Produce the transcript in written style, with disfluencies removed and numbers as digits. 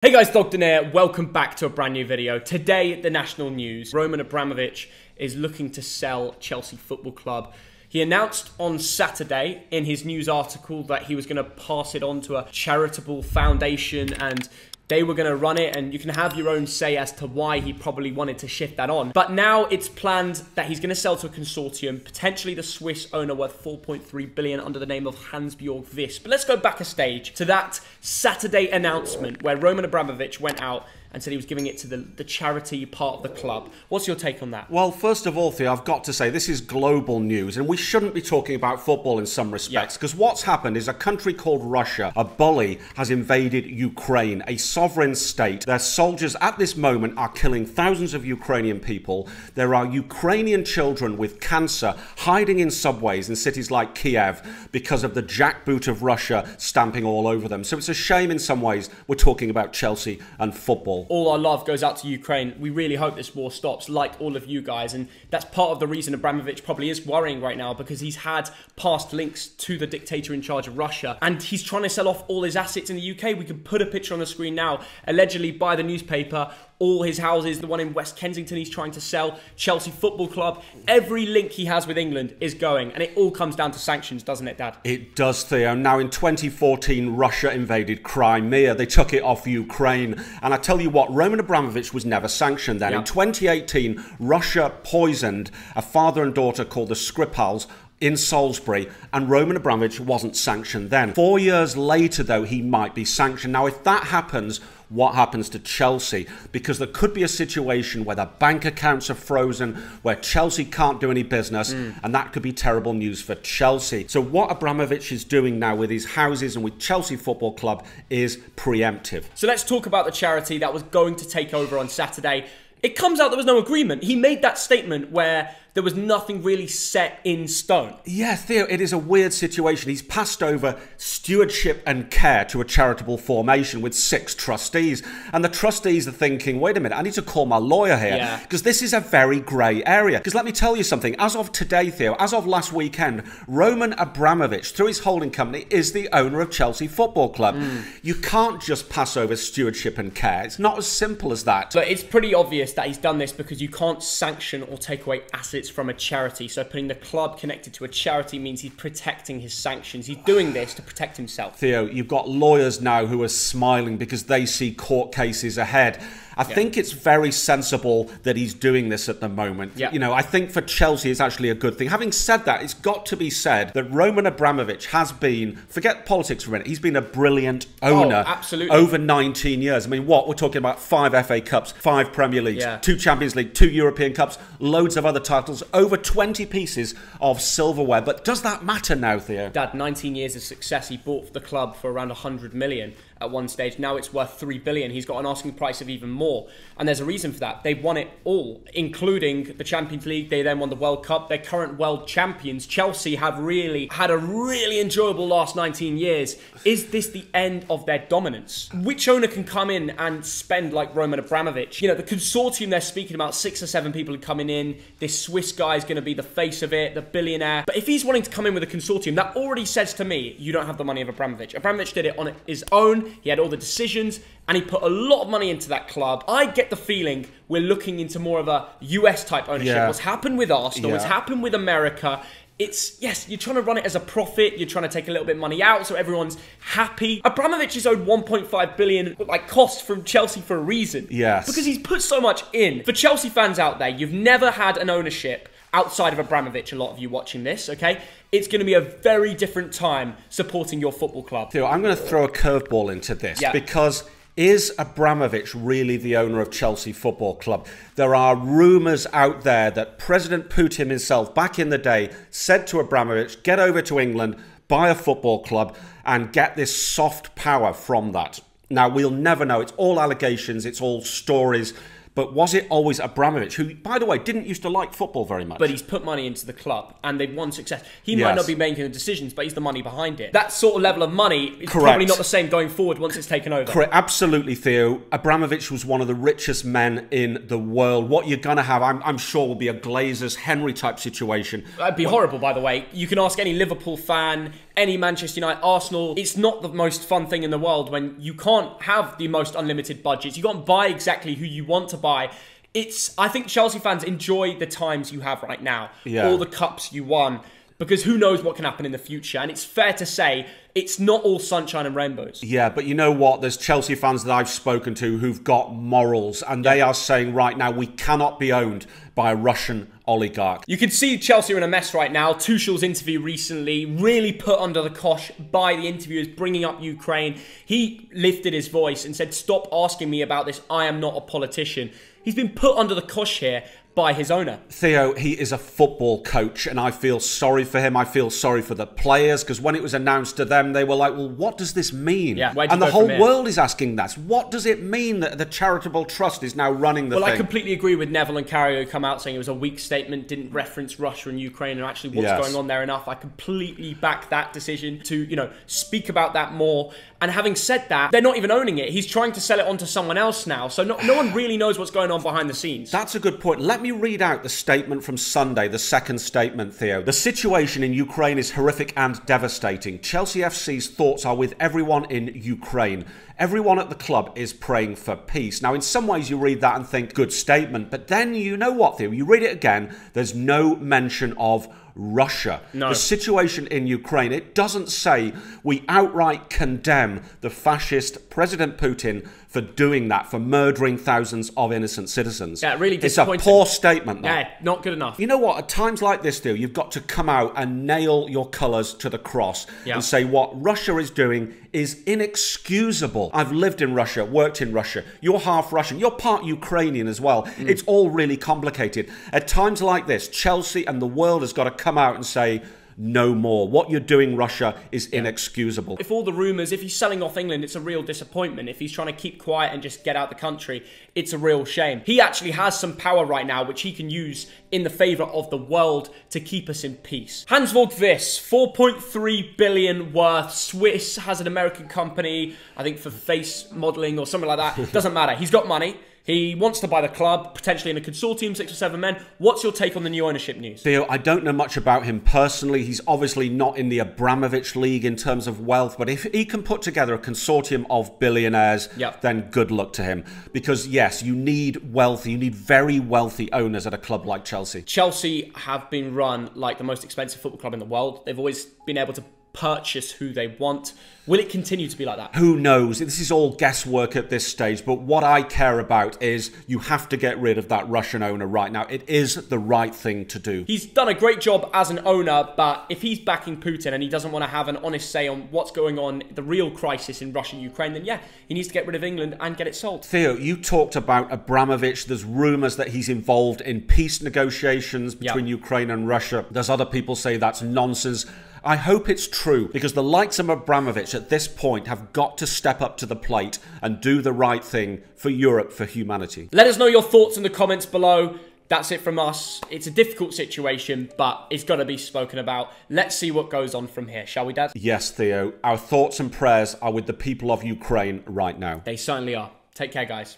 Hey guys, Thogden here. Welcome back to a brand new video. Today, the national news. Roman Abramovich is looking to sell Chelsea Football Club. He announced on Saturday in his news article that he was going to pass it on to a charitable foundation and they were going to run it, and you can have your own say as to why he probably wanted to shift that on. But now it's planned that he's going to sell to a consortium, potentially the Swiss owner worth 4.3 billion under the name of Hans-Georg Wyss. But let's go back a stage to that Saturday announcement where Roman Abramovich went out and said he was giving it to the charity part of the club. What's your take on that? Well, first of all, Theo, I've got to say, this is global news, and we shouldn't be talking about football in some respects, because what's happened is a country called Russia, a bully, has invaded Ukraine, a sovereign state. Their soldiers at this moment are killing thousands of Ukrainian people. There are Ukrainian children with cancer hiding in subways in cities like Kiev because of the jackboot of Russia stamping all over them. So it's a shame in some ways we're talking about Chelsea and football. All our love goes out to Ukraine. We really hope this war stops, like all of you guys. And that's part of the reason Abramovich probably is worrying right now, because he's had past links to the dictator in charge of Russia. And he's trying to sell off all his assets in the UK. We can put a picture on the screen now. Allegedly by the newspaper, all his houses, the one in West Kensington he's trying to sell, Chelsea Football Club, every link he has with England is going. And it all comes down to sanctions, doesn't it, Dad? It does, Theo. Now, in 2014, Russia invaded Crimea. They took it off Ukraine. And I tell you what, Roman Abramovich was never sanctioned then. In 2018, Russia poisoned a father and daughter called the Skripals in Salisbury, and Roman Abramovich wasn't sanctioned then. 4 years later, though, he might be sanctioned. Now, if that happens, what happens to Chelsea? Because there could be a situation where the bank accounts are frozen, where Chelsea can't do any business, and that could be terrible news for Chelsea. So what Abramovich is doing now with his houses and with Chelsea Football Club is preemptive. So let's talk about the charity that was going to take over on Saturday. It comes out there was no agreement. He made that statement where there was nothing really set in stone. Yeah, Theo, it is a weird situation. He's passed over stewardship and care to a charitable formation with 6 trustees. And the trustees are thinking, wait a minute, I need to call my lawyer here, because this is a very grey area. Because let me tell you something, as of today, Theo, as of last weekend, Roman Abramovich, through his holding company, is the owner of Chelsea Football Club. You can't just pass over stewardship and care. It's not as simple as that. But it's pretty obvious that he's done this because you can't sanction or take away assets from a charity. So putting the club connected to a charity means he's protecting his sanctions. He's doing this to protect himself. Theo, you've got lawyers now who are smiling because they see court cases ahead. I think it's very sensible that he's doing this at the moment. You know, I think for Chelsea it's actually a good thing. Having said that, it's got to be said that Roman Abramovich has been, forget politics for a minute, he's been a brilliant owner over 19 years. I mean, what? We're talking about 5 FA Cups, 5 Premier Leagues, 2 Champions League, 2 European Cups, loads of other titles, over 20 pieces of silverware. But does that matter now, Theo? Dad, 19 years of success. He bought the club for around 100 million at one stage. Now it's worth 3 billion. He's got an asking price of even more. And there's a reason for that. They've won it all, including the Champions League. They then won the World Cup. They're current world champions. Chelsea have really had a really enjoyable last 19 years. Is this the end of their dominance? Which owner can come in and spend like Roman Abramovich? You know, the consortium they're speaking about, 6 or 7 people are coming in. This Swiss guy is going to be the face of it, the billionaire. But if he's wanting to come in with a consortium, that already says to me, you don't have the money of Abramovich. Abramovich did it on his own. He had all the decisions, and he put a lot of money into that club. I get the feeling we're looking into more of a US type ownership. What's happened with Arsenal, what's happened with America. It's, yes, you're trying to run it as a profit, you're trying to take a little bit of money out so everyone's happy. Abramovich is owed 1.5 billion like cost from Chelsea for a reason. Because he's put so much in. For Chelsea fans out there, you've never had an ownership outside of Abramovich, a lot of you watching this, okay? It's going to be a very different time supporting your football club. Theo, I'm going to throw a curveball into this because is Abramovich really the owner of Chelsea Football Club? There are rumours out there that President Putin himself, back in the day, said to Abramovich, get over to England, buy a football club, and get this soft power from that. Now, we'll never know. It's all allegations. It's all stories. But was it always Abramovich, who, by the way, didn't used to like football very much? But he's put money into the club, and they've won success. He might not be making the decisions, but he's the money behind it. That sort of level of money is probably not the same going forward once it's taken over. Correct. Absolutely, Theo. Abramovich was one of the richest men in the world. What you're going to have, I'm sure, will be a Glazers, Henry type situation. That'd be horrible, by the way. You can ask any Liverpool fan, any Manchester United, Arsenal, it's not the most fun thing in the world when you can't have the most unlimited budgets. You can't buy exactly who you want to buy. I think Chelsea fans enjoy the times you have right now. Yeah. All the cups you won. Because who knows what can happen in the future. And it's fair to say, it's not all sunshine and rainbows. Yeah, but you know what? There's Chelsea fans that I've spoken to who've got morals, and they are saying right now we cannot be owned by a Russian oligarch. You can see Chelsea are in a mess right now. Tuchel's interview recently really put under the cosh by the interviewers bringing up Ukraine. He lifted his voice and said, stop asking me about this. I am not a politician. He's been put under the cosh here by his owner. Theo, he is a football coach, and I feel sorry for him. I feel sorry for the players, because when it was announced to them, they were like, well, what does this mean? Yeah, and the whole world is asking that. What does it mean that the charitable trust is now running the thing? Well, I completely agree with Neville and Carrier, who come out saying it was a weak statement, didn't reference Russia and Ukraine and actually what's going on there enough. I completely back that decision to, speak about that more. And having said that, they're not even owning it. He's trying to sell it on to someone else now. So no one really knows what's going on behind the scenes. That's a good point. Let me read out the statement from Sunday, the second statement, Theo. The situation in Ukraine is horrific and devastating. Chelsea FC's thoughts are with everyone in Ukraine. Everyone at the club is praying for peace. Now, in some ways, you read that and think, good statement. But then, you know what, Theo? You read it again, there's no mention of Russia. No. The situation in Ukraine, it doesn't say we outright condemn the fascist President Putin for doing that, for murdering thousands of innocent citizens. Yeah, really disappointing. It's a poor statement, though. Yeah, not good enough. You know what? At times like this, Theo, you've got to come out and nail your colours to the cross and say what Russia is doing is inexcusable. I've lived in Russia, worked in Russia. You're half Russian. You're part Ukrainian as well. It's all really complicated. At times like this, Chelsea and the world has got to come out and say, no more. What you're doing, Russia, is inexcusable. If all the rumours, if he's selling off England, it's a real disappointment. If he's trying to keep quiet and just get out the country, it's a real shame. He actually has some power right now, which he can use in the favour of the world to keep us in peace. Hans Vogtvis, 4.3 billion worth. Swiss, has an American company, I think for face modelling or something like that. Doesn't matter. He's got money. He wants to buy the club, potentially in a consortium, 6 or 7 men. What's your take on the new ownership news? Theo, I don't know much about him personally. He's obviously not in the Abramovich league in terms of wealth, but if he can put together a consortium of billionaires, then good luck to him. Because yes, you need very wealthy owners at a club like Chelsea. Chelsea have been run like the most expensive football club in the world. They've always been able to purchase who they want. Will it continue to be like that? Who knows? This is all guesswork at this stage, but what I care about is you have to get rid of that Russian owner right now. It is the right thing to do. He's done a great job as an owner, but if he's backing Putin and he doesn't want to have an honest say on what's going on, the real crisis in Russia and Ukraine, then yeah, he needs to get rid of England and get it sold. Theo, you talked about Abramovich. There's rumours that he's involved in peace negotiations between Ukraine and Russia. There's other people say that's nonsense. I hope it's true, because the likes of Abramovich at this point have got to step up to the plate and do the right thing for Europe, for humanity. Let us know your thoughts in the comments below. That's it from us. It's a difficult situation, but it's got to be spoken about. Let's see what goes on from here, shall we, Dad? Yes, Theo. Our thoughts and prayers are with the people of Ukraine right now. They certainly are. Take care, guys.